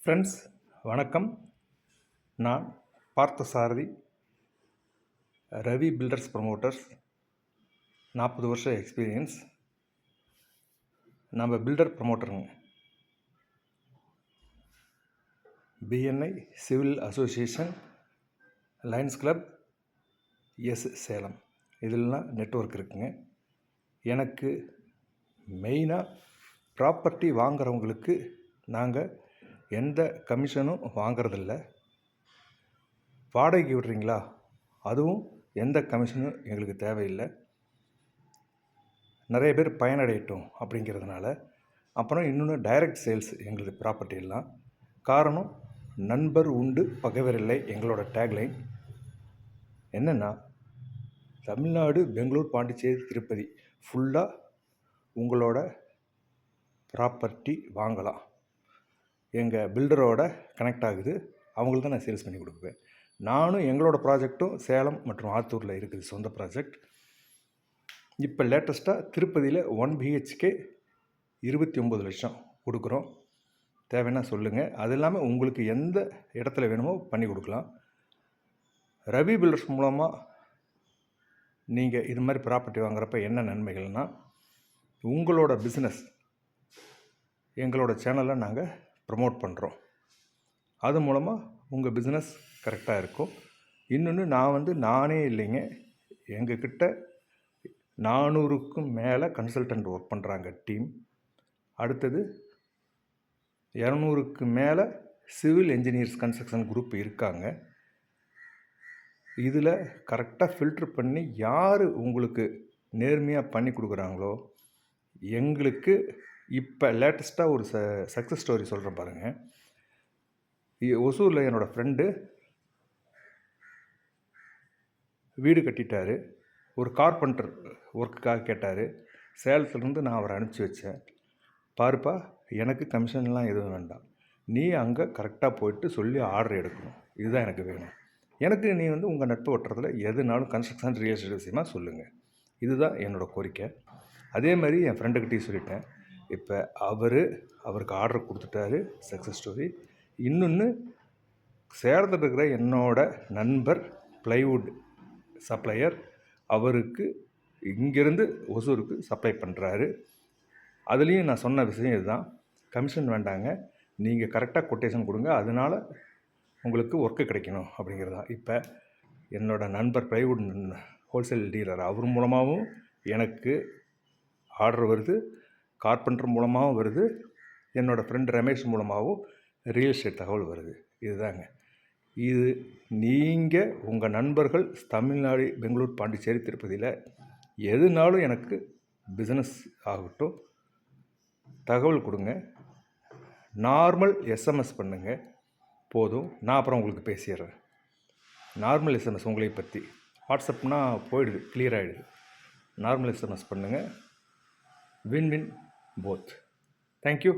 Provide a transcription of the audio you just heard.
Friends வணக்கம். நான் Parthasarathy, Ravi filters promoters. 40 வருஷம் எக்ஸ்பீரியன்ஸ். நம்ம பில்டர் ப்ரமோட்டருங்க. BNI civil association, Lions club, Salem, இதெல்லாம் நெட்வொர்க் இருக்குங்க. எனக்கு மெயினாக ப்ராப்பர்ட்டி வாங்குறவங்களுக்கு நாங்கள் எந்த கமிஷனும் வாங்கிறதில்ல. வாடகைக்கு விடுறீங்களா, அதுவும் எந்த கமிஷனும் எங்களுக்கு தேவையில்லை. நிறைய பேர் பயனடையட்டும் அப்படிங்கிறதுனால. அப்புறம் இன்னொன்று டைரக்ட் சேல்ஸ் எங்களுக்கு ப்ராப்பர்ட்டி எல்லாம். காரணம், நண்பர் உண்டு பகைவர் இல்லை எங்களோட டேக்லைன். என்னென்னா, தமிழ்நாடு, பெங்களூர், பாண்டிச்சேரி, திருப்பதி ஃபுல்லாக உங்களோட ப்ராப்பர்ட்டி வாங்கலாம். எங்கள் பில்டரோட கனெக்ட் ஆகுது, அவங்களுக்கு தான் நான் சேல்ஸ் பண்ணி கொடுக்குவேன். நானும் எங்களோட ப்ராஜெக்டும் சேலம் மற்றும் ஆத்தூரில் இருக்குது, சொந்த ப்ராஜெக்ட். இப்போ லேட்டஸ்ட்டாக திருப்பதியில் 1 BHK 29 லட்சம் கொடுக்குறோம். தேவைன்னா சொல்லுங்கள். அது இல்லாமல் உங்களுக்கு எந்த இடத்துல வேணுமோ பண்ணி கொடுக்கலாம். ரவி பில்டர்ஸ் மூலமாக நீங்கள் இது மாதிரி ப்ராப்பர்ட்டி வாங்குறப்ப என்ன நன்மைகள்னால், உங்களோட பிஸ்னஸ் எங்களோட சேனலில் நாங்கள் ப்ரமோட் பண்ணுறோம். அது மூலமாக உங்கள் பிஸ்னஸ் கரெக்டாக இருக்கும். இன்னொன்று, நானே இல்லைங்க, எங்கக்கிட்ட 400க்கும் மேலே கன்சல்டன்ட் ஒர்க் பண்ணுறாங்க டீம். அடுத்தது 200க்கு மேலே சிவில் என்ஜினியர்ஸ் கன்ஸ்ட்ரக்ஷன் குரூப் இருக்காங்க. இதில் கரெக்டாக ஃபில்ட்ரு பண்ணி யார் உங்களுக்கு நேர்மையாக பண்ணி கொடுக்குறாங்களோ, எங்களுக்கு இப்போ லேட்டஸ்ட்டாக ஒரு சக்ஸஸ் ஸ்டோரி சொல்கிறேன் பாருங்கள். ஒசூரில் என்னோடய ஃப்ரெண்டு வீடு கட்டிட்டார். ஒரு கார்பெண்டர் ஒர்க்குக்காக கேட்டார். சேலத்துலேருந்து நான் அவரை அனுப்பிச்சி வச்சேன். பாருப்பா, எனக்கு கமிஷன்லாம் எதுவும் வேண்டாம், நீ அங்கே கரெக்டாக போயிட்டு சொல்லி ஆர்டர் எடுக்கணும், இதுதான் எனக்கு வேணும். எனக்கு நீ உங்கள் நட்பு வட்டத்தில் எதுனாலும் கன்ஸ்ட்ரக்ஷன் ரியல் எஸ்டேட் விஷயமாக சொல்லுங்கள், இதுதான் என்னோடய கோரிக்கை. அதே மாதிரி என் ஃப்ரெண்டுக்கிட்டையும் சொல்லிட்டேன். இப்போ அவருக்கு ஆர்டர் கொடுத்துட்டாரு, சக்ஸஸ் ஸ்டோரி. இன்னொன்று, சேலத்தில் இருக்கிற என்னோட நண்பர் ப்ளைவுட் சப்ளையர், அவருக்கு இங்கேருந்து ஒசூருக்கு சப்ளை பண்ணுறாரு. அதுலேயும் நான் சொன்ன விஷயம் இதுதான், கமிஷன் வேண்டாங்க, நீங்கள் கரெக்டாக கொட்டேஷன் கொடுங்க, அதனால் உங்களுக்கு ஒர்க்கு கிடைக்கணும் அப்படிங்கிறது தான். இப்போ என்னோடய நண்பர் ப்ளைவுட் ஹோல்சேல் டீலர், அவர் மூலமாகவும் எனக்கு ஆர்டர் வருது, கார்பெண்டர் மூலமாகவும் வருது, என்னோடய ஃப்ரெண்ட் ரமேஷ் மூலமாகவும் ரியல் எஸ்டேட் தகவல் வருது. இதுதாங்க. இது நீங்கள் உங்கள் நண்பர்கள் தமிழ்நாடு, பெங்களூர், பாண்டிச்சேரி, திருப்பதியில் எதுனாலும் எனக்கு பிஸ்னஸ் ஆகட்டும் தகவல் கொடுங்க. நார்மல் எஸ்எம்எஸ் பண்ணுங்கள் போதும், நான் அப்புறம் உங்களுக்கு பேசிடுறேன். நார்மல் எஸ்எம்எஸ் உங்களை பற்றி. வாட்ஸ்அப்னால் போயிடுது, கிளியர் ஆகிடுது. நார்மல் எஸ்எம்எஸ் பண்ணுங்கள். Win-win both. தேங்க்யூ.